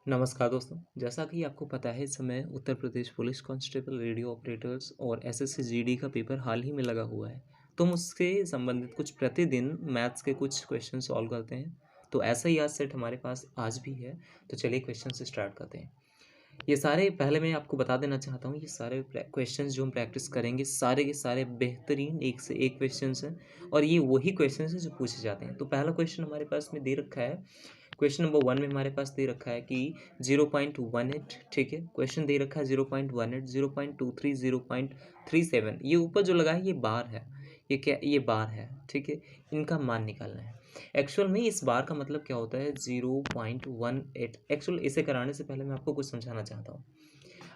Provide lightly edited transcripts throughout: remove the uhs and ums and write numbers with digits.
नमस्कार दोस्तों, जैसा कि आपको पता है इस समय Uttar Pradesh police constable, radio operators और एसएससी जीडी का पेपर हाल ही में लगा हुआ है। तो हम उससे संबंधित कुछ प्रतिदिन मैथ्स के कुछ क्वेश्चन सॉल्व करते हैं। तो ऐसा ही आज सेट हमारे पास आज भी है। तो चलिए क्वेश्चन से स्टार्ट करते हैं। ये सारे पहले मैं आपको बता देना चाहता हूँ, ये सारे क्वेश्चंस जो हम प्रैक्टिस करेंगे सारे के सारे बेहतरीन एक से एक क्वेश्चंस हैं और ये वही क्वेश्चंस हैं जो पूछे जाते हैं। तो पहला क्वेश्चन हमारे पास में दे रखा है। क्वेश्चन नंबर 1 में हमारे पास दे रखा है कि 0.18, ठीक है। क्वेश्चन दे रखा है 0.18, 0.23, 0.37। ये ऊपर जो लगा है ये बार है। ये क्या, ये बार है, ठीक है। इनका मान निकालना है। एक्चुअल में इस बार का मतलब क्या होता है 0.18। एक्चुअल इसे कराने से पहले मैं आपको कुछ समझाना चाहता हूँ।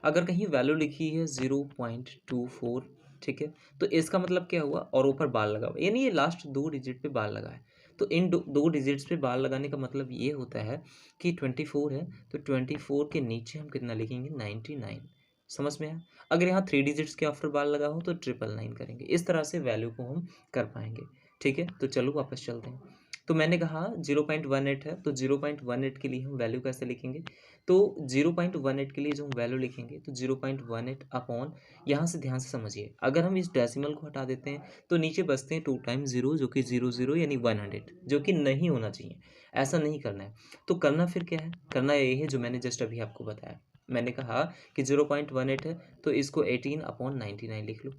अगर कहीं वैल्यू लिखी है 0.24, ठीक है, तो इसका मतलब क्या हुआ, और ऊपर बार लगा हुआ, यानी ये लास्ट दो डिजिट पे बार लगा है। तो इन दो डिजिट्स पे बार लगाने का मतलब ये होता है कि 24 है, तो 24 के नीचे हम कितना लिखेंगे 99। समझ में आया। अगर यहाँ 3 डिजिट्स के आफ्टर बार लगा हो तो 999 करेंगे। इस तरह से वैल्यू को हम कर पाएंगे, ठीक है। तो चलो वापस चलते हैं। तो मैंने कहा 0.18 है, तो 0.18 के लिए हम वैल्यू कैसे लिखेंगे। तो 0.18 के लिए जो हम वैल्यू लिखेंगे तो 0.18 अपॉन, यहाँ से ध्यान से समझिए, अगर हम इस डेसिमल को हटा देते हैं तो नीचे बचते हैं 2 टाइम्स 0 जो कि 00 यानी 100, जो कि नहीं होना चाहिए। ऐसा नहीं करना है। तो करना फिर क्या है, करना यही है जो मैंने जस्ट अभी आपको बताया। मैंने कहा कि 0.18 है तो इसको 18/99 लिख लो,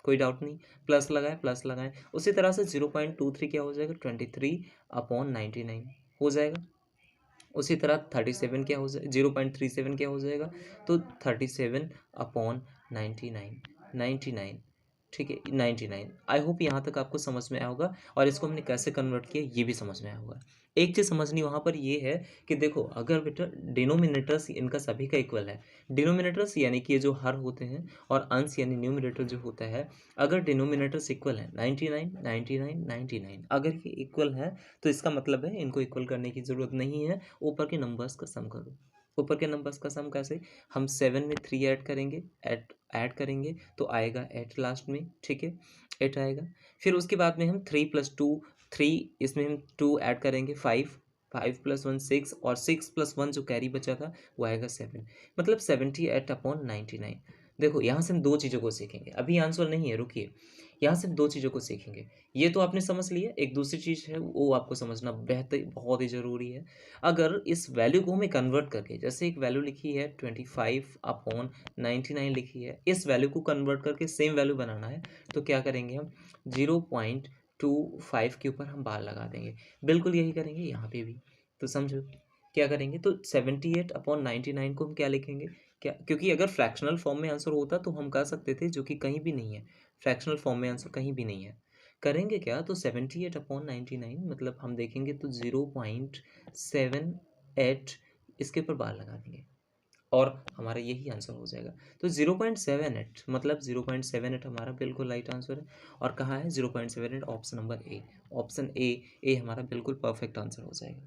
कोई डाउट नहीं। प्लस लगाए, प्लस लगाएं। उसी तरह से 0.23 क्या हो जाएगा 23/99 हो जाएगा। उसी तरह 37 क्या हो जाए 0.37 क्या हो जाएगा, तो 37/99, 99, ठीक है, 99। आई होप यहाँ तक आपको समझ में आया होगा और इसको हमने कैसे कन्वर्ट किया ये भी समझ में आया होगा। एक चीज़ समझनी वहाँ पर ये है कि देखो, अगर बेटा डिनोमिनेटर्स इनका सभी का इक्वल है, डिनोमिनेटर्स यानी कि ये जो हर होते हैं, और अंश यानी न्यूमिनेटर जो होता है, अगर डिनोमिनेटर्स इक्वल है 99, 99, 99, अगर ये इक्वल है तो इसका मतलब है इनको इक्वल करने की ज़रूरत नहीं है। ऊपर के नंबर्स का सम करो। ऊपर के नंबर्स का सम कैसे, हम 7 में 3 ऐड करेंगे, ऐड करेंगे तो आएगा 8 लास्ट में, ठीक है, 8 आएगा। फिर उसके बाद में हम 3+2, 3 इसमें हम 2 ऐड करेंगे 5, 5+1 6, और 6+1 जो कैरी बचा था वो आएगा 7, मतलब 78/99। देखो यहाँ से हम दो चीज़ों को सीखेंगे, अभी आंसर नहीं है, रुकिए। यहाँ से हम दो चीज़ों को सीखेंगे। ये तो आपने समझ लिया, एक दूसरी चीज़ है वो आपको समझना बेहतर बहुत ही ज़रूरी है। अगर इस वैल्यू को हमें कन्वर्ट करके, जैसे एक वैल्यू लिखी है 25/99 लिखी है, इस वैल्यू को कन्वर्ट करके सेम वैल्यू बनाना है, तो क्या करेंगे हम 0.25 के ऊपर हम बार लगा देंगे। बिल्कुल यही करेंगे यहाँ पे भी। तो समझो क्या करेंगे, तो 78/99 को हम क्या लिखेंगे, क्या, क्योंकि अगर फ्रैक्शनल फॉर्म में आंसर होता तो हम कर सकते थे, जो कि कहीं भी नहीं है। फ्रैक्शनल फॉर्म में आंसर कहीं भी नहीं है। करेंगे क्या, तो 78/99 मतलब हम देखेंगे तो 0.78 इसके ऊपर बार लगा देंगे और हमारा यही आंसर हो जाएगा। तो 0.78 मतलब 0.78 हमारा बिल्कुल राइट आंसर है। और कहाँ है 0.78, option number A. Option A हमारा बिल्कुल परफेक्ट आंसर हो जाएगा।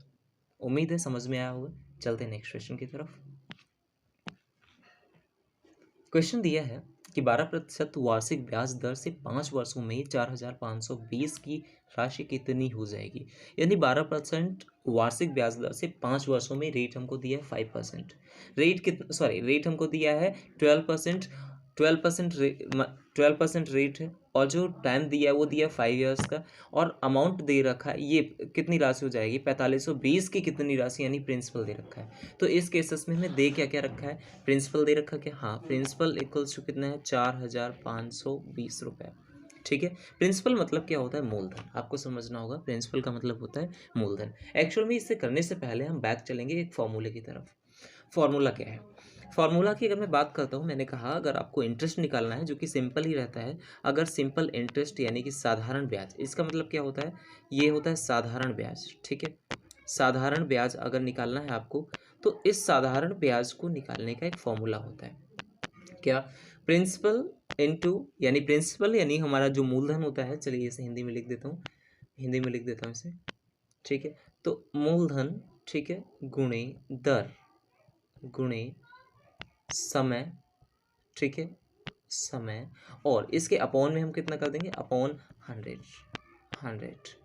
उम्मीद है समझ में आया होगा। चलते हैं नेक्स्ट क्वेश्चन की तरफ। क्वेश्चन दिया है कि 12% वार्षिक ब्याज दर से 5 वर्षों में 4,520 की राशि कितनी हो जाएगी। यानी 12% वार्षिक ब्याज दर से 5 वर्षों में रेट हमको दिया है 5%। रेट कितना, सॉरी, रेट हमको दिया है 12%। 12% रेट है, और जो टाइम दिया है वो दिया 5 ईयर्स का, और अमाउंट दे रखा है, ये कितनी राशि हो जाएगी 4520 की कितनी राशि, यानी प्रिंसिपल दे रखा है। तो इस केसेस में हमें दे क्या क्या रखा है, प्रिंसिपल दे रखा क्या, हाँ, प्रिंसिपल इक्वल्स टू कितना है 4,520 रुपये, ठीक है। प्रिंसिपल मतलब क्या होता है, मूलधन। आपको समझना होगा प्रिंसिपल का मतलब होता है मूलधन। एक्चुअल में इसे करने से पहले हम बैक चलेंगे एक फॉर्मूले की तरफ। फॉर्मूला क्या है, फॉर्मूला की अगर मैं बात करता हूँ, मैंने कहा अगर आपको इंटरेस्ट निकालना है, जो कि सिंपल ही रहता है, अगर सिंपल इंटरेस्ट यानी कि साधारण ब्याज, इसका मतलब क्या होता है, ये होता है साधारण ब्याज, ठीक है। साधारण ब्याज अगर निकालना है आपको, तो इस साधारण ब्याज को निकालने का एक फॉर्मूला होता है, क्या, प्रिंसिपल इनटू, यानी प्रिंसिपल यानी हमारा जो मूलधन होता है, चलिए इसे हिंदी में लिख देता हूँ, हिंदी में लिख देता हूँ इसे, ठीक है। तो मूलधन, ठीक है, गुणे दर, गुणे समय, ठीक है, समय, और इसके अपॉन में हम कितना कर देंगे, अपॉन 100, 100,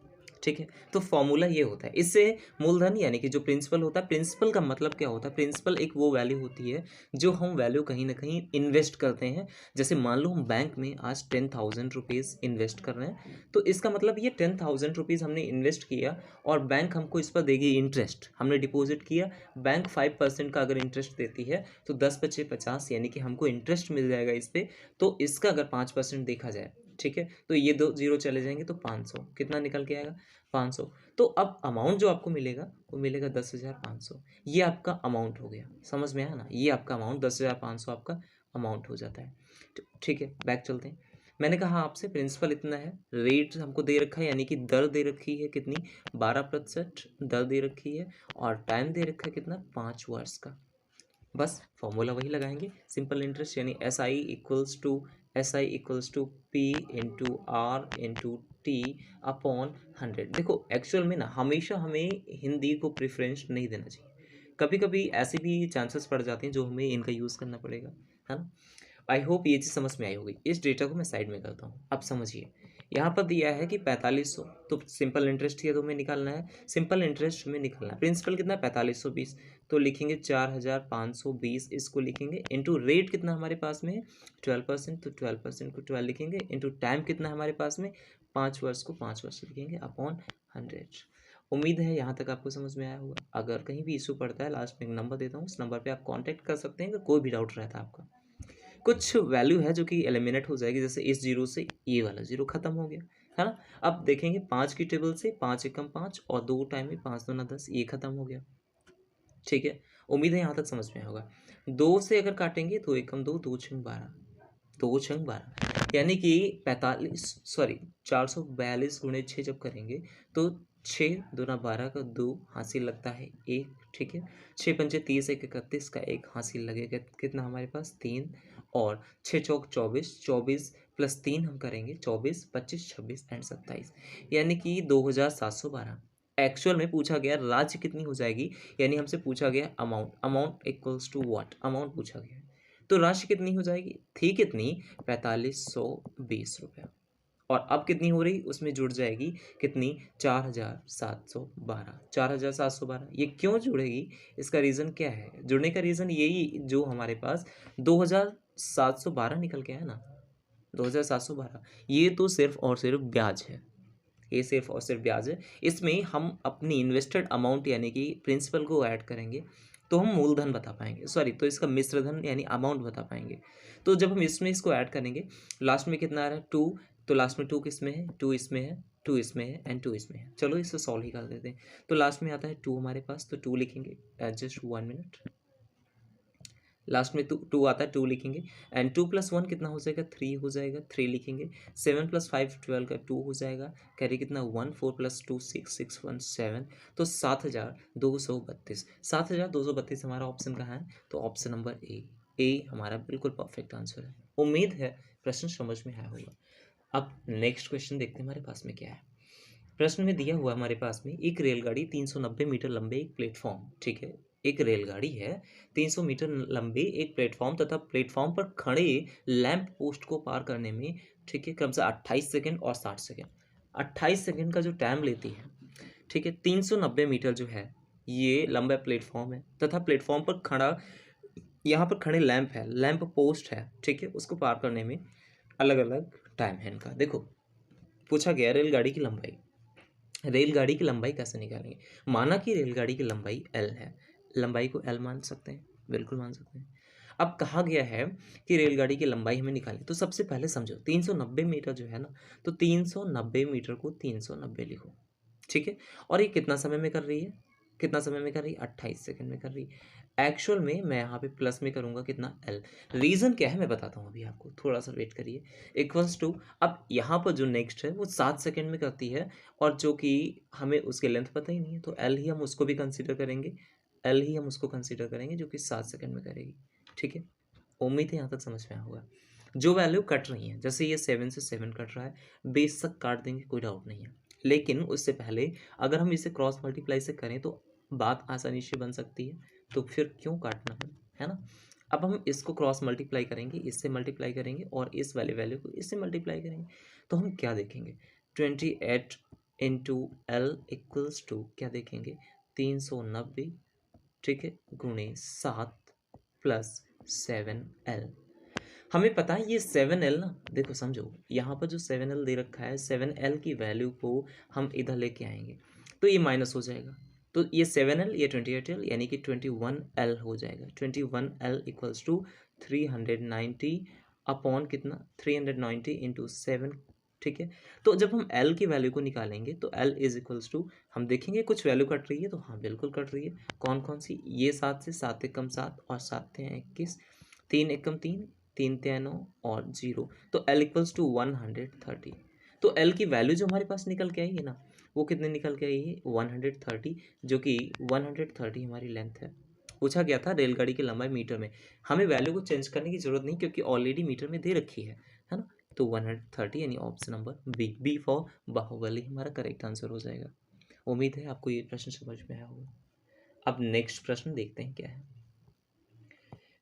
ठीक है। तो फॉर्मूला ये होता है, इससे मूलधन यानी कि जो प्रिंसिपल होता है, प्रिंसिपल का मतलब क्या होता है, प्रिंसिपल एक वो वैल्यू होती है जो हम वैल्यू कहीं ना कहीं इन्वेस्ट करते हैं। जैसे मान लो हम बैंक में आज 10,000 रुपीज़ इन्वेस्ट कर रहे हैं, तो इसका मतलब ये 10,000 रुपीज़ हमने इन्वेस्ट किया और बैंक हमको इस पर देगी इंटरेस्ट। हमने डिपॉजिट किया, बैंक 5% का अगर इंटरेस्ट देती है तो 10 बचे 50, यानी कि हमको इंटरेस्ट मिल जाएगा इस पर। तो इसका अगर 5% देखा जाए, ठीक है, तो ये 2 जीरो चले जाएंगे तो 500 कितना निकल के आएगा, 500। तो अब अमाउंट जो आपको मिलेगा वो मिलेगा 10,500। ये आपका अमाउंट हो गया, समझ में आया ना, ये आपका अमाउंट 10,500 आपका अमाउंट हो जाता है। ठीक है, बैक चलते हैं। मैंने कहा आपसे प्रिंसिपल इतना है, रेट हमको दे रखा है यानी कि दर दे रखी है कितनी, 12% दर दे रखी है, और टाइम दे रखा है कितना, 5 वर्ष का। बस फॉर्मूला वही लगाएंगे, सिंपल इंटरेस्ट यानी SI equals to P into r into t upon 100। देखो एक्चुअल में ना हमेशा हमें हिंदी को प्रेफरेंस नहीं देना चाहिए, कभी कभी ऐसे भी चांसेस पड़ जाते हैं जो हमें इनका यूज़ करना पड़ेगा, है ना। आई होप ये चीज़ समझ में आई होगी। इस डेटा को मैं साइड में करता हूँ। अब समझिए, यहाँ पर दिया है कि 4500, तो सिंपल इंटरेस्ट ही तो हमें निकालना है, सिंपल इंटरेस्ट में निकालना है। प्रिंसिपल कितना है, 4520, तो लिखेंगे 4520, इसको लिखेंगे इंटू रेट कितना हमारे पास में है 12%, तो 12% को 12 लिखेंगे, इंटू टाइम कितना हमारे पास में 5 वर्ष को 5 वर्ष लिखेंगे अपॉन 100। उम्मीद है यहाँ तक आपको समझ में आया होगा। अगर कहीं भी इशू पड़ता है, लास्ट में एक नंबर देता हूँ, उस नंबर पे आप कांटेक्ट कर सकते हैं अगर कोई भी डाउट रहता है आपका। कुछ वैल्यू है जो कि एलिमिनेट हो जाएगी, जैसे इस जीरो से ये वाला जीरो खत्म हो गया, है ना। अब देखेंगे 5 की टेबल से 5 एकम 5 और 2 टाइम में 5 दूना 10, ये खत्म हो गया। ठीक है, उम्मीद है यहाँ तक समझ में आया होगा। 2 से अगर काटेंगे तो एकम 2, 2 छंग 12, 2 छंग 12, यानी कि 442 गुणे 6 जब करेंगे तो 6 दूना 12 का 2 हासिल लगता है 1। ठीक है, 6 पंचे 30, 1 31 का 1 हासिल लगेगा कितना हमारे पास 3, और 6 चौक 24, 24 प्लस 3 हम करेंगे 24, 25, 26 एंड 27, यानी कि 2712। एक्चुअल में पूछा गया राज्य कितनी हो जाएगी, यानी हमसे पूछा गया amount, amount equals to what, amount पूछा गया है। तो राशि कितनी हो जाएगी, थी कितनी 4520 रुपया, और अब कितनी हो रही उसमें जुड़ जाएगी कितनी 4712, 4712। ये क्यों जुड़ेगी, इसका रीज़न क्या है, जुड़ने का रीज़न यही जो हमारे पास 2712 निकल के आया ना, 2712, ये तो सिर्फ और सिर्फ ब्याज है, ये सिर्फ और सिर्फ ब्याज है। इसमें हम अपनी इन्वेस्टेड अमाउंट यानी कि प्रिंसिपल को ऐड करेंगे तो हम मूलधन बता पाएंगे, सॉरी, तो इसका मिश्रधन यानी अमाउंट बता पाएंगे। तो जब हम इसमें इसको ऐड करेंगे, लास्ट में कितना आ रहा है 2, तो लास्ट में 2 किस में है, 2 इसमें है, 2 इसमें है एंड 2 इसमें है। चलो इसे सॉल्व ही कर देते हैं। तो लास्ट में आता है 2 हमारे पास, तो 2 लिखेंगे, जस्ट 1 मिनट। लास्ट में 2 आता है, 2 लिखेंगे, एंड 2 प्लस 1 कितना हो जाएगा 3 हो जाएगा, 3 लिखेंगे। 7 प्लस 5 12 का 2 हो जाएगा, कैरी कितना 1, 4 प्लस 2 6, 6 1 7, तो 7232, 7232 हमारा ऑप्शन कहाँ है, तो ऑप्शन नंबर ए हमारा बिल्कुल परफेक्ट आंसर है। उम्मीद है प्रश्न समझ में आया होगा। अब नेक्स्ट क्वेश्चन देखते हैं हमारे पास में क्या है। प्रश्न में दिया हुआ हमारे पास में एक रेलगाड़ी 390 मीटर लंबे एक प्लेटफॉर्म, ठीक है, एक रेलगाड़ी है 300 मीटर लंबे एक प्लेटफॉर्म तथा प्लेटफॉर्म पर खड़े लैंप पोस्ट को पार करने में, ठीक है, क्रमशः 28 सेकंड और 60 सेकंड, 28 सेकंड का जो टाइम लेती है, ठीक है। 390 मीटर जो है ये लंबा प्लेटफॉर्म है तथा प्लेटफॉर्म पर खड़ा, यहाँ पर खड़े लैंप है, लैंप पोस्ट है, ठीक है, उसको पार करने में अलग अलग टाइम है इनका। देखो पूछा गया रेलगाड़ी की लंबाई, रेलगाड़ी की लंबाई कैसे निकालेंगे। माना कि रेलगाड़ी की लंबाई L है, लंबाई को L मान सकते हैं, बिल्कुल मान सकते हैं। अब कहा गया है कि रेलगाड़ी की लंबाई हमें निकालें, तो सबसे पहले समझो 390 मीटर जो है ना, तो 390 मीटर को 390 लिखो, ठीक है। और ये कितना समय में कर रही है, कितना समय में कर रही है 28 सेकंड में कर रही है। एक्चुअल में मैं यहाँ पे प्लस में करूँगा कितना L, रीज़न क्या है मैं बताता हूँ अभी आपको, थोड़ा सा वेट करिए। इक्वल्स टू, अब यहाँ पर जो नेक्स्ट है वो 7 सेकंड में करती है, और जो कि हमें उसके लेंथ पता ही नहीं है, तो L ही हम उसको भी कंसिडर करेंगे, L ही हम उसको कंसिडर करेंगे जो कि 7 सेकंड में करेगी, ठीक है। उम्मीद है यहाँ तक समझ में आया होगा। जो वैल्यू कट रही है, जैसे ये 7 से 7 कट रहा है, बेशक काट देंगे, कोई डाउट नहीं है, लेकिन उससे पहले अगर हम इसे क्रॉस मल्टीप्लाई से करें तो बात आसानी से बन सकती है, तो फिर क्यों काटना है ना। अब हम इसको क्रॉस मल्टीप्लाई करेंगे, इससे मल्टीप्लाई करेंगे और इस वाले वैल्यू को इससे मल्टीप्लाई करेंगे, तो हम क्या देखेंगे 28 इंटू एल इक्वल्स टू क्या देखेंगे 390, ठीक है, गुणे 7 प्लस 7L। हमें पता है ये 7L ना, देखो समझो यहाँ पर जो 7L दे रखा है 7L की वैल्यू को हम इधर लेके आएंगे तो ये माइनस हो जाएगा, तो ये 7L ये 28L यानी कि 21L हो जाएगा। 21L इक्वल्स टू 390 अपॉन कितना 390 इंटू 7, ठीक है। तो जब हम L की वैल्यू को निकालेंगे तो L इज इक्वल्स टू हम देखेंगे कुछ वैल्यू कट रही है, तो हाँ बिल्कुल कट रही है। कौन कौन सी, ये 7 से 7 एकम 7 और 7 × 21, 3 एकम 3, 3 × 9 और 0, तो L इक्वल्स टू 130। तो L की वैल्यू जो हमारे पास निकल के आई है ना, वो कितने निकल के आई है 130, जो कि 130 हमारी लेंथ है। पूछा गया था रेलगाड़ी की लंबाई मीटर में, हमें वैल्यू को चेंज करने की जरूरत नहीं क्योंकि ऑलरेडी मीटर में दे रखी है ना। तो 130 यानी option number B for Baahubali हमारा करेक्ट आंसर हो जाएगा। उम्मीद है आपको ये प्रश्न समझ में आया होगा। अब नेक्स्ट प्रश्न देखते हैं क्या है।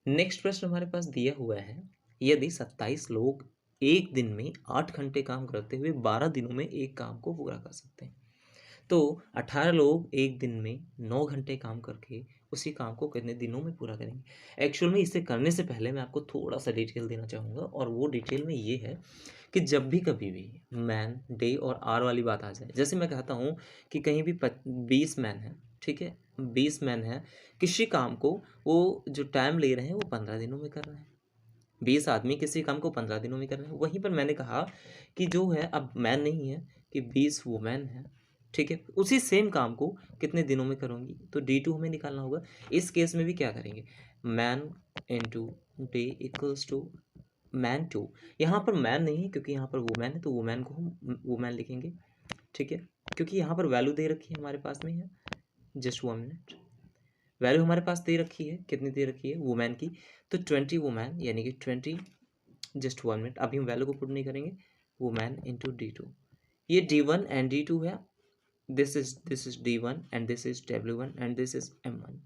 नेक्स्ट प्रश्न हमारे पास दिया हुआ है, यदि 27 लोग एक दिन में 8 घंटे काम करते हुए 12 दिनों में एक काम को पूरा कर सकते हैं, तो 18 लोग एक दिन में 9 घंटे काम करके उसी काम को कितने दिनों में पूरा करेंगे। एक्चुअल में इसे करने से पहले मैं आपको थोड़ा सा डिटेल देना चाहूँगा, और वो डिटेल में ये है कि जब भी कभी भी मैन डे और आर वाली बात आ जाए, जैसे मैं कहता हूँ कि कहीं भी 20 मैन है, ठीक है, 20 मैन है, किसी काम को वो जो टाइम ले रहे हैं वो 15 दिनों में कर रहे हैं। 20 आदमी किसी काम को 15 दिनों में कर रहे हैं। वहीं पर मैंने कहा कि जो है अब मैन नहीं है कि 20 वुमेन है, ठीक है, उसी सेम काम को कितने दिनों में करूँगी, तो D2 हमें निकालना होगा। इस केस में भी क्या करेंगे, man into day equals to man 2। यहाँ पर मैन नहीं है क्योंकि यहाँ पर वुमेन है, तो वुमेन को हम वुमेन लिखेंगे, ठीक है, क्योंकि यहाँ पर वैल्यू दे रखी है हमारे पास में है। जस्ट 1 मिनट, वैल्यू हमारे पास दे रखी है, कितनी दे रखी है वुमेन की, तो 20 वुमेन यानी कि 20, जस्ट 1 मिनट, अभी हम वैल्यू को पुट नहीं करेंगे, वुमेन इंटू D2। ये D1 एंड D2 है, this is D1 and this is W1 and this is M1।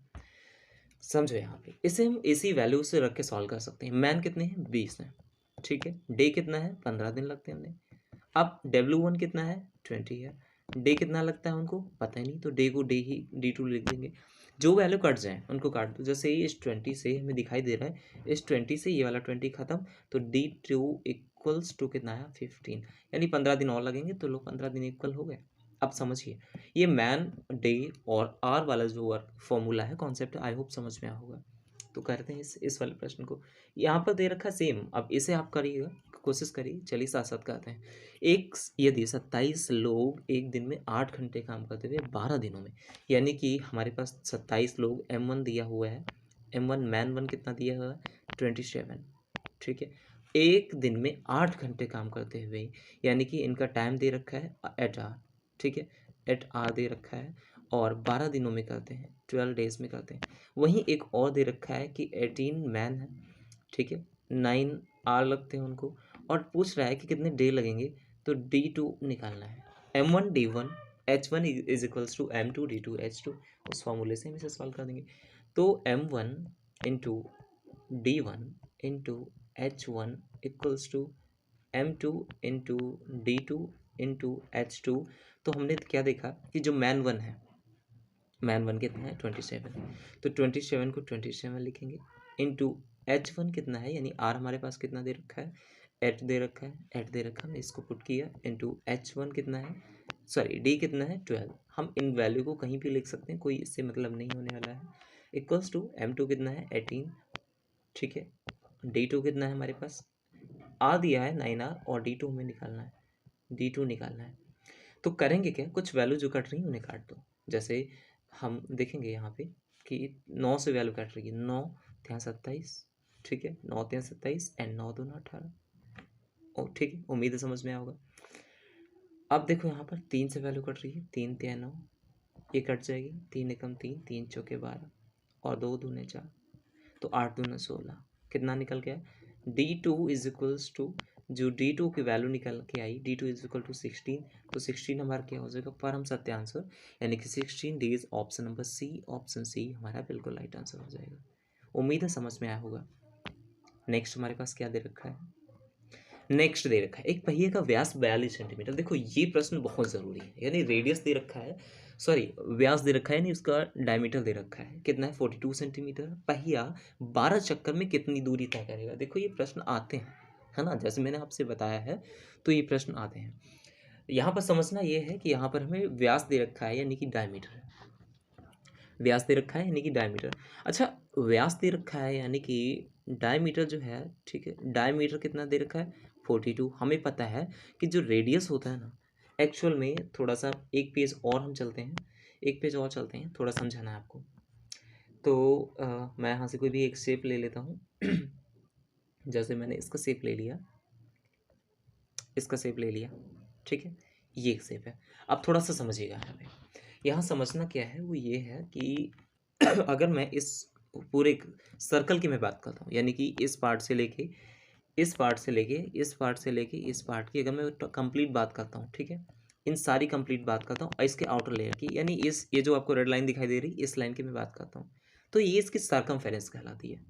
समझो यहाँ पे इसे हम इसी वैल्यू से रख के सॉल्व कर सकते हैं। मैन कितने हैं 20 हैं, ठीक है, डे कितना है 15 दिन लगते हैं हमें। अब W1 कितना है 20 है, डे कितना लगता है उनको पता ही नहीं, तो डे को डे ही D2 लिख देंगे। जो वैल्यू कट जाए उनको काट दो, जैसे इस 20 से हमें दिखाई दे रहा है, इस 20 से ये वाला 20 खत्म, तो D2 इक्वल्स टू कितना है 15, यानी 15 दिन और लगेंगे, तो लो 15 दिन इक्वल हो गए। अब समझिए ये मैन डे और आर वाला जो वर्क फॉर्मूला है, कॉन्सेप्ट, आई होप समझ में आया होगा। तो करते हैं इस वाले प्रश्न को, यहाँ पर दे रखा सेम, अब इसे आप करिएगा, कोशिश करिए, चलिए साथ साथ करते हैं। एक यदि 27 लोग एक दिन में 8 घंटे काम करते हुए 12 दिनों में, यानी कि हमारे पास 27 लोग, M1 दिया हुआ है, M1 मैन 1 कितना दिया हुआ है 27, ठीक है, एक दिन में 8 घंटे काम करते हुए, यानी कि इनका टाइम दे रखा है एट आर, ठीक है, एट आर दे रखा है, और 12 दिनों में करते हैं, 12 डेज में करते हैं। वहीं एक और दे रखा है कि 18 मैन है, ठीक है, 9 आर लगते हैं उनको, और पूछ रहा है कि कितने डे लगेंगे, तो D2 निकालना है। M1 D1 H1 is equals to M2 D2 H2, उस फॉर्मूले से हम इसे सॉल्व कर देंगे। तो M1 into D1 into H1 equals to M2 into D2 into H2। तो हमने क्या देखा कि जो मैन 1 है, मैन 1 कितना है 27, तो 27 को 27 लिखेंगे, इंटू H1 कितना है, यानी आर हमारे पास कितना दे रखा है 8 दे रखा है, 8 दे रखा, हमने इसको पुट किया, इंटू H1 कितना है, सॉरी D कितना है 12। हम इन वैल्यू को कहीं भी लिख सकते हैं, कोई इससे मतलब नहीं होने वाला है। इक्वल्स टू M2 कितना है 18, ठीक है, D2 कितना है हमारे पास आ दिया है 9R, और D2 हमें निकालना है, D2 निकालना है। तो करेंगे क्या, कुछ वैल्यू जो कट रही है उन्हें काट दो। जैसे हम देखेंगे यहाँ पे कि 9 से वैल्यू कट रही है, 9 × 27, ठीक है, 9 × 27 एंड 9 2 18, और ठीक है, उम्मीद है समझ में आया होगा। अब देखो यहाँ पर 3 से वैल्यू कट रही है, 3 × 9, ये कट जाएगी, 3 एकम 3, 3 चौके 12, और 2 दूने 4, तो 8 दूने 16, कितना निकल गया D2 इज इक्वल्स टू, जो D2 की वैल्यू निकल के आई D2 इज इक्वल टू 16, तो 16 हमारा क्या हो जाएगा परम सत्य आंसर, यानी कि 16 days, option number C, option C हमारा बिल्कुल राइट आंसर हो जाएगा। उम्मीद है समझ में आया होगा। नेक्स्ट हमारे पास क्या दे रखा है, नेक्स्ट दे रखा है एक पहिए का व्यास 42 सेंटीमीटर। देखो ये प्रश्न बहुत ज़रूरी है, यानी रेडियस दे रखा है, सॉरी व्यास दे रखा है, यानी उसका डायमीटर दे रखा है कितना है 42 सेंटीमीटर। पहिया 12 चक्कर में कितनी दूरी तय करेगा। देखो ये प्रश्न आते हैं, है ना, जैसे मैंने आपसे बताया है, तो ये प्रश्न आते हैं। यहाँ पर समझना ये है कि यहाँ पर हमें व्यास दे रखा है यानी कि डायमीटर, व्यास दे रखा है यानी कि डायमीटर। अच्छा, व्यास दे रखा है यानी कि डायमीटर जो है, ठीक है, डायमीटर कितना दे रखा है 42। हमें पता है कि जो रेडियस होता है ना, एक्चुअल में थोड़ा सा एक पेज और हम चलते हैं, एक पेज और चलते हैं, थोड़ा समझाना है आपको। तो मैं यहाँ से कोई भी एक शेप ले लेता हूँ जैसे मैंने इसका शेप ले लिया, इसका शेप ले लिया, ठीक है, ये एक शेप है। अब थोड़ा सा समझिएगा यहाँ पे, यहाँ समझना क्या है वो ये है कि अगर मैं इस पूरे सर्कल की मैं बात करता हूँ, यानी कि इस पार्ट से लेके इस पार्ट से लेके इस पार्ट से लेके इस पार्ट की अगर मैं कंप्लीट बात करता हूँ, ठीक है, इन सारी कंप्लीट बात करता हूँ, और इसके आउटर लेयर की, यानी इस ये जो आपको रेड लाइन दिखाई दे रही इस लाइन की मैं बात करता हूँ, तो ये इसकी सर्कमफेरेंस कहलाती है।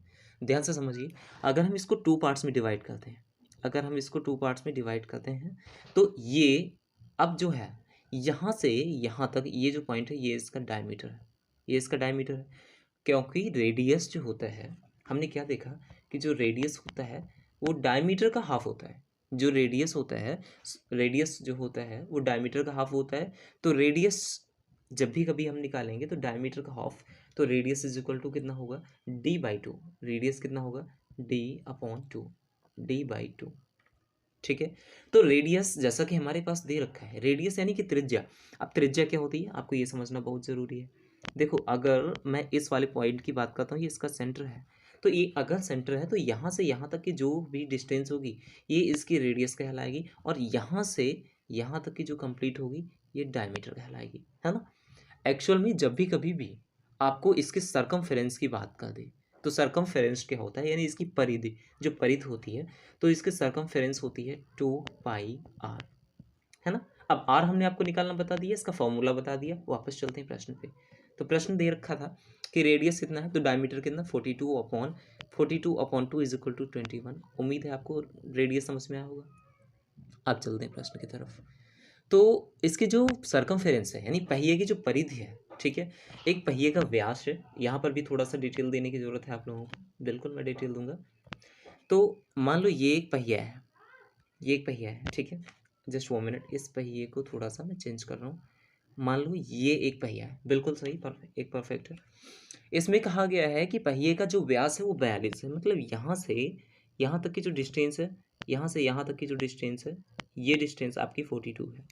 ध्यान से समझिए, अगर हम इसको टू पार्ट्स में डिवाइड करते हैं, अगर हम इसको टू पार्ट्स में डिवाइड करते हैं, तो ये अब जो है यहाँ से यहाँ तक ये जो पॉइंट है ये इसका डायमीटर है, ये इसका डायमीटर है। क्योंकि रेडियस जो होता है, हमने क्या देखा कि जो रेडियस होता है वो डायमीटर का हाफ होता है। जो रेडियस होता है, रेडियस जो होता है वो डायमीटर का हाफ होता है। तो रेडियस जब भी कभी हम निकालेंगे तो डायमीटर का हाफ, तो रेडियस इज इक्वल टू कितना होगा d/2। रेडियस कितना होगा d/2, d/2, ठीक है। तो रेडियस जैसा कि हमारे पास दे रखा है, रेडियस यानी कि त्रिज्या। अब त्रिज्या क्या होती है आपको ये समझना बहुत ज़रूरी है। देखो अगर मैं इस वाले पॉइंट की बात करता हूँ, ये इसका सेंटर है, तो ये अगर सेंटर है तो यहाँ से यहाँ तक की जो भी डिस्टेंस होगी ये इसकी रेडियस कहलाएगी, और यहाँ से यहाँ तक की जो कंप्लीट होगी ये डायमीटर कहलाएगी, है ना। एक्चुअल में जब भी कभी भी आपको इसके सरकमफेरेंस की बात कर दे, तो सरकमफेरेंस क्या होता है, यानी इसकी परिधि, जो परिधि होती है, तो इसकी सरकमफेरेंस होती है 2πr, है ना। अब आर हमने आपको निकालना बता दिया, इसका फॉर्मूला बता दिया, वापस चलते हैं प्रश्न पे। तो प्रश्न दे रखा था कि रेडियस कितना है, तो डायमीटर कितना 42/2 इज इक्वल टू 21। उम्मीद है आपको रेडियस समझ में आया होगा। अब चलते हैं प्रश्न की तरफ। तो इसकी जो सरकमफेरेंस है यानी पहिए की जो परिधि है, ठीक है, एक पहिए का व्यास है। यहाँ पर भी थोड़ा सा डिटेल देने की ज़रूरत है आप लोगों को, बिल्कुल मैं डिटेल दूंगा। तो मान लो ये एक पहिया है, ये एक पहिया है, ठीक है, जस्ट 1 मिनट, इस पहिए को थोड़ा सा मैं चेंज कर रहा हूँ। मान लो ये एक पहिया है, बिल्कुल सही, परफेक्ट, एक परफेक्ट है। इसमें कहा गया है कि पहिए का जो व्यास है वो 42 है, मतलब यहाँ से यहाँ तक की जो डिस्टेंस है, यहाँ से यहाँ तक की जो डिस्टेंस है, ये डिस्टेंस आपकी 42 है,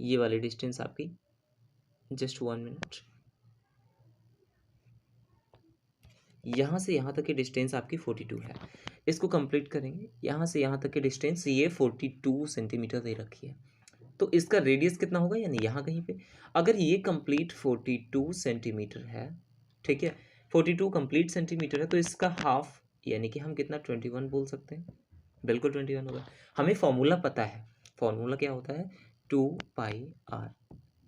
ये वाली डिस्टेंस आपकी, जस्ट 1 मिनट, यहाँ से यहाँ तक की डिस्टेंस आपकी 42 है। इसको कंप्लीट करेंगे, यहाँ से यहाँ तक की डिस्टेंस ये 42 सेंटीमीटर दे रखी है। तो इसका रेडियस कितना होगा, यानी यहाँ कहीं पे, अगर ये कंप्लीट 42 सेंटीमीटर है, ठीक है, 42 कंप्लीट सेंटीमीटर है, तो इसका हाफ यानी कि हम कितना 21 बोल सकते हैं, बिल्कुल 21 होगा। हमें फॉर्मूला पता है, फॉर्मूला क्या होता है 2πr।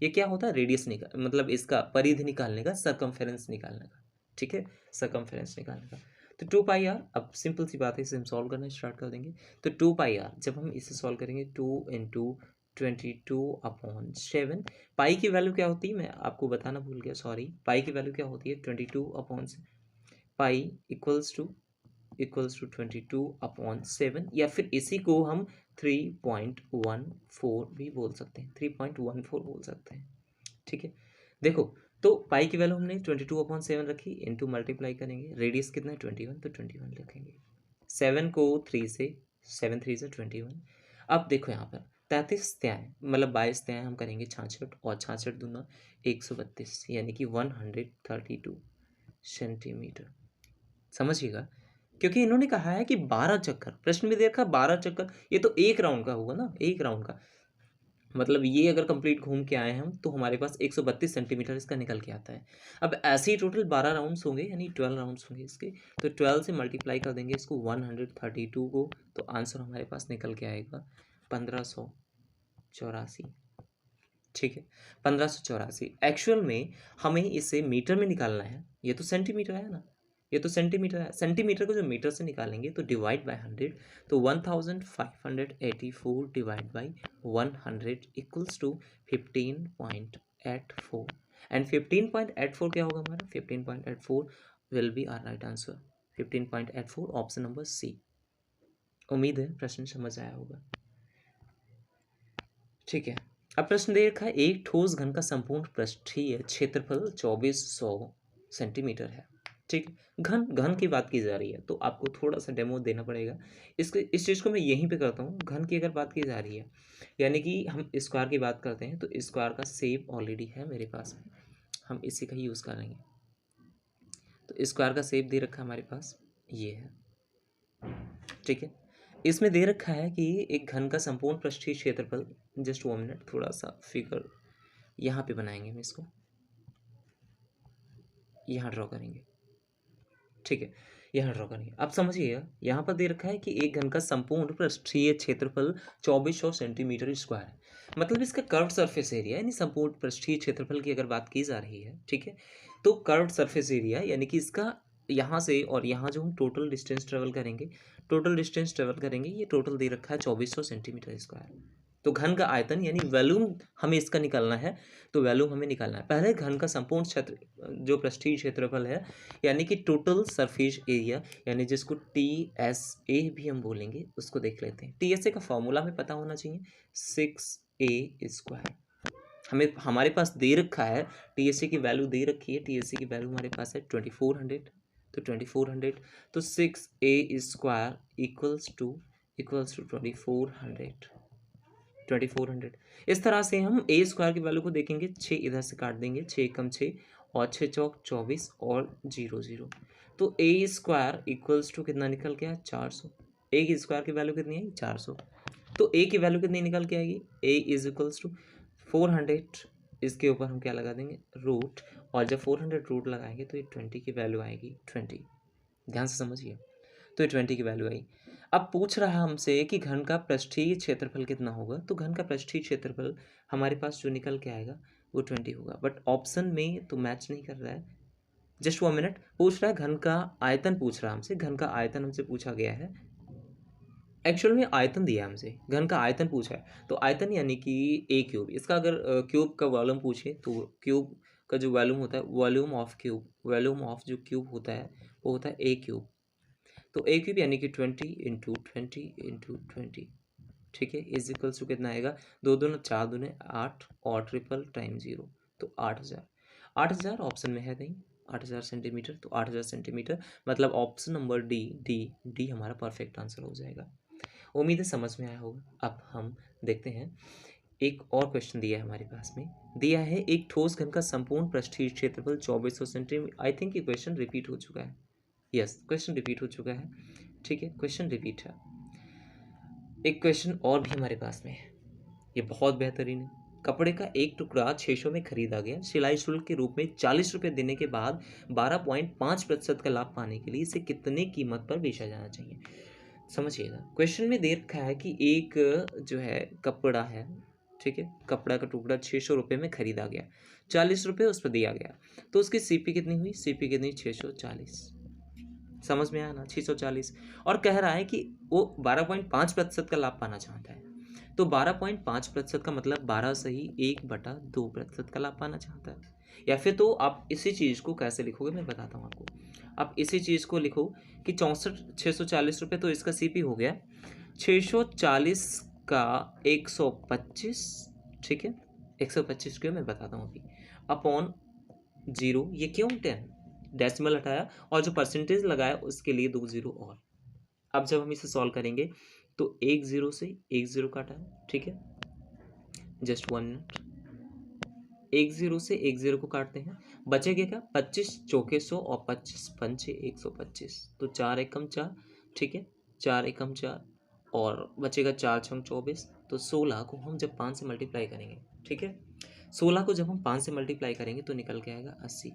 ये क्या होता है, रेडियस निकाल, मतलब इसका परिधि निकालने का, सरकमफेरेंस निकालने का, ठीक है, सरकमफेरेंस निकालने का। तो 2πr, अब सिंपल सी बात है, इसे हम सॉल्व करना स्टार्ट कर देंगे। तो 2πr जब हम इसे सॉल्व करेंगे, 2 × 22/7, पाई की वैल्यू क्या होती है मैं आपको बताना भूल गया, सॉरी, पाई की वैल्यू क्या होती है 22/, पाई इक्वल्स टू 22/7, या फिर इसी को हम 3.14 भी बोल सकते हैं, 3.14 बोल सकते हैं, ठीक है। देखो, तो पाई की वैल्यू हमने 22/7 रखी, इनटू मल्टीप्लाई करेंगे, रेडियस कितना है 21, तो 21 लिखेंगे। 7 को 3 से, 7 3 से 21। अब देखो यहाँ पर 33 त्याएँ, मतलब 22 त्याएँ हम करेंगे 66, और 66 दूना 132, यानी कि 132 सेंटीमीटर। समझिएगा, क्योंकि इन्होंने कहा है कि 12 चक्कर, प्रश्न में देखा 12 चक्कर, ये तो एक राउंड का होगा ना, एक राउंड का, मतलब ये अगर कंप्लीट घूम के आए हम तो हमारे पास 132 सेंटीमीटर इसका निकल के आता है। अब ऐसे ही टोटल 12 राउंड्स होंगे, यानी 12 राउंड्स होंगे इसके, तो 12 से मल्टीप्लाई कर देंगे इसको 132 को, तो आंसर हमारे पास निकल के आएगा 1584, ठीक है, 1584। एक्चुअल में हमें इसे मीटर में निकालना है, ये तो सेंटीमीटर है ना, ये तो सेंटीमीटर है, सेंटीमीटर को जो मीटर से निकालेंगे तो डिवाइड बाय 100, तो 1584 divide by 100 equals to 15.84, and 15.84 क्या होगा हमारा, 15.84 will be our right answer, 15.84 option number C. उम्मीद है प्रश्न समझ आया होगा। ठीक है, अब प्रश्न दे रखा है एक ठोस घन का संपूर्ण पृष्ठीय क्षेत्रफल 2400 सेंटीमीटर है। ठीक, घन घन की बात की जा रही है, तो आपको थोड़ा सा डेमो देना पड़ेगा। इस चीज़ को मैं यहीं पे करता हूँ। घन की अगर बात की जा रही है, यानी कि हम स्क्वायर की बात करते हैं, तो स्क्वायर का शेप ऑलरेडी है मेरे पास में, हम इसी का ही यूज़ करेंगे। तो स्क्वायर का शेप दे रखा है हमारे पास, ये है। ठीक है, इसमें दे रखा है कि एक घन का संपूर्ण पृष्ठीय क्षेत्रफल, जस्ट 1 मिनट, थोड़ा सा फिगर यहाँ पे बनाएंगे, हम इसको यहाँ ड्रॉ करेंगे। ठीक है, यहाँ ड्रॉ करेंगे। अब समझिएगा, यहाँ पर दे रखा है कि एक घन का संपूर्ण पृष्ठीय क्षेत्रफल 2400 सेंटीमीटर स्क्वायर है। मतलब इसका कर्व्ड सरफेस एरिया, यानी संपूर्ण पृष्ठीय क्षेत्रफल की अगर बात की जा रही है, ठीक है, तो कर्व्ड सरफेस एरिया यानी कि इसका यहाँ से और यहाँ जो हम टोटल डिस्टेंस ट्रेवल करेंगे, ये टोटल दे रखा है 2400 सेंटीमीटर स्क्वायर। तो घन का आयतन यानी वॉल्यूम हमें इसका निकालना है, तो वॉल्यूम हमें निकालना है। पहले घन का संपूर्ण क्षेत्र जो पृष्ठीय क्षेत्रफल है, यानी कि टोटल सरफेस एरिया, यानी जिसको TSA भी हम बोलेंगे, उसको देख लेते हैं। TSA का फॉर्मूला हमें पता होना चाहिए, 6A²। हमें हमारे पास दे रखा है, TSA की वैल्यू दे रखी है, TSA की वैल्यू हमारे पास है 2400, तो 2400, तो 6A² इक्वल्स टू 2400। इस तरह से हम A² की वैल्यू को देखेंगे, 6 इधर से काट देंगे, 6 कम 6 और 6 चौक 24 और 0 0, तो A² इक्वल्स टू कितना निकल के आया, 400। A की स्क्वायर की वैल्यू कितनी है, 400, तो A की वैल्यू कितनी निकल के आएगी, A इज इक्वल्स टू 400, इसके ऊपर हम क्या लगा देंगे, रूट, और जब 400 रूट लगाएंगे तो ये 20 की वैल्यू आएगी, 20। ध्यान से समझिए, तो ये 20 की वैल्यू आई। अब पूछ रहा है हमसे कि घन का पृष्ठीय क्षेत्रफल कितना होगा, तो घन का पृष्ठीय क्षेत्रफल हमारे पास जो निकल के आएगा वो 20 होगा, बट ऑप्शन में तो मैच नहीं कर रहा है। जस्ट 1 मिनट, पूछ रहा है घन का आयतन, पूछ रहा है हमसे, घन का आयतन हमसे पूछा गया है। एक्चुअल में आयतन दिया है हमसे, घन का आयतन पूछा है, तो आयतन यानी कि A³। इसका अगर क्यूब का वॉल्यूम पूछे, तो क्यूब का जो वॉल्यूम होता है, वॉल्यूम ऑफ जो क्यूब होता है वो होता है A³। तो A³ यानी कि 20 × 20 × 20, ठीक है, इज इक्वल्स टू कितना आएगा, 2 दूने 4 दूने 8 और ट्रिपल टाइम 0, तो 8000। 8000 ऑप्शन में है कहीं, 8000 सेंटीमीटर, तो 8000 सेंटीमीटर मतलब ऑप्शन नंबर डी हमारा परफेक्ट आंसर हो जाएगा। उम्मीद है समझ में आया होगा। अब हम देखते हैं, एक और क्वेश्चन दिया है हमारे पास में, दिया है एक ठोस घन का संपूर्ण पृष्ठीय क्षेत्रफल 2400 सेंटीमीटर। आई थिंक ये क्वेश्चन रिपीट हो चुका है, यस, क्वेश्चन रिपीट हो चुका है। ठीक है, क्वेश्चन रिपीट है। एक क्वेश्चन और भी हमारे पास में है, ये बहुत बेहतरीन है। कपड़े का एक टुकड़ा 600 में खरीदा गया, सिलाई शुल्क के रूप में 40 रुपये देने के बाद 12.5% का लाभ पाने के लिए इसे कितने कीमत पर बेचा जाना चाहिए। समझिएगा, क्वेश्चन में दे रखा है कि एक जो है कपड़ा है, ठीक है, कपड़ा का टुकड़ा 600 रुपये में खरीदा गया, 40 रुपये उस पर दिया गया, तो उसकी CP कितनी हुई, CP कितनी, 640। समझ में आया ना, 640। और कह रहा है कि वो 12.5% का लाभ पाना चाहता है, तो 12.5% का मतलब 12 सही 1/2% का लाभ पाना चाहता है। या फिर तो आप इसी चीज़ को कैसे लिखोगे, मैं बताता हूँ आपको। आप इसी चीज़ को लिखो कि 640 रुपये, तो इसका CP हो गया 640 का 125, ठीक है, 125 क्यों, मैं बताता हूँ अभी, अपॉन 0, ये क्यों 10, डेसिमल हटाया और जो परसेंटेज लगाया उसके लिए 2 0 और। अब जब हम इसे सॉल्व करेंगे तो 1 0 से 1 0 काटा है, ठीक है, जस्ट 1 मिनट, 1 0 से 1 0 को काटते हैं, बचेगा क्या, 25 चौके 100 और 25 पंचे 125, तो 4 एकम 4, ठीक है, 4 एकम 4 और बचेगा 4 छंग 24, तो 16 को हम जब 5 से मल्टीप्लाई करेंगे, ठीक है, 16 को जब हम 5 से मल्टीप्लाई करेंगे तो निकल के आएगा 80।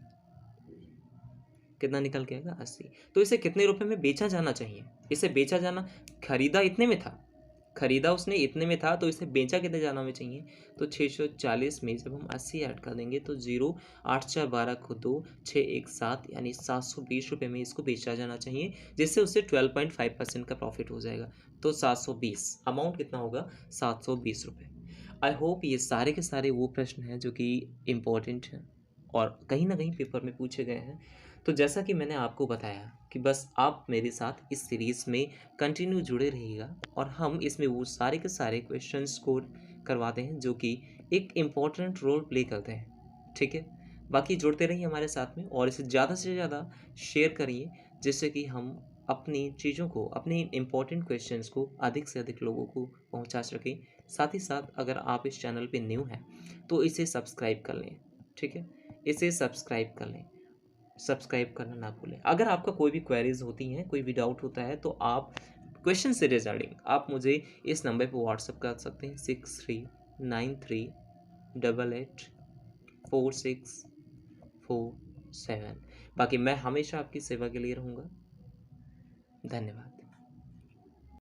कितना निकल के आएगा, 80। तो इसे कितने रुपए में बेचा जाना चाहिए, इसे बेचा जाना, खरीदा इतने में था, खरीदा उसने इतने में था तो इसे बेचा कितने ज़्यादा में चाहिए, तो 640 में जब हम 80 ऐड कर देंगे तो 0 8 4 12 को 2 6 1 7 यानी 720 रुपये में इसको बेचा जाना चाहिए, जिससे उससे 12.5% का प्रॉफिट हो जाएगा। तो 720 अमाउंट कितना होगा, 720 रुपये। आई होप ये सारे के सारे वो प्रश्न हैं जो कि इम्पोर्टेंट हैं और कहीं ना कहीं पेपर में पूछे गए हैं। तो जैसा कि मैंने आपको बताया कि बस आप मेरे साथ इस सीरीज़ में कंटिन्यू जुड़े रहिएगा और हम इसमें वो सारे के सारे क्वेश्चंस को करवाते हैं जो कि एक इम्पॉर्टेंट रोल प्ले करते हैं। ठीक है, बाकी जुड़ते रहिए हमारे साथ में और इसे ज़्यादा से ज़्यादा शेयर करिए, जिससे कि हम अपनी चीज़ों को, अपने इम्पॉर्टेंट क्वेश्चंस को अधिक से अधिक लोगों को पहुंचा सकें। साथ ही साथ अगर आप इस चैनल पे न्यू हैं तो इसे सब्सक्राइब कर लें। ठीक है, इसे सब्सक्राइब कर लें, सब्सक्राइब करना ना भूलें। अगर आपका कोई भी क्वेरीज होती हैं, कोई भी डाउट होता है तो आप क्वेश्चन से रिगार्डिंग आप मुझे इस नंबर पर व्हाट्सअप कर सकते हैं 6393884647। बाकी मैं हमेशा आपकी सेवा के लिए रहूँगा। धन्यवाद।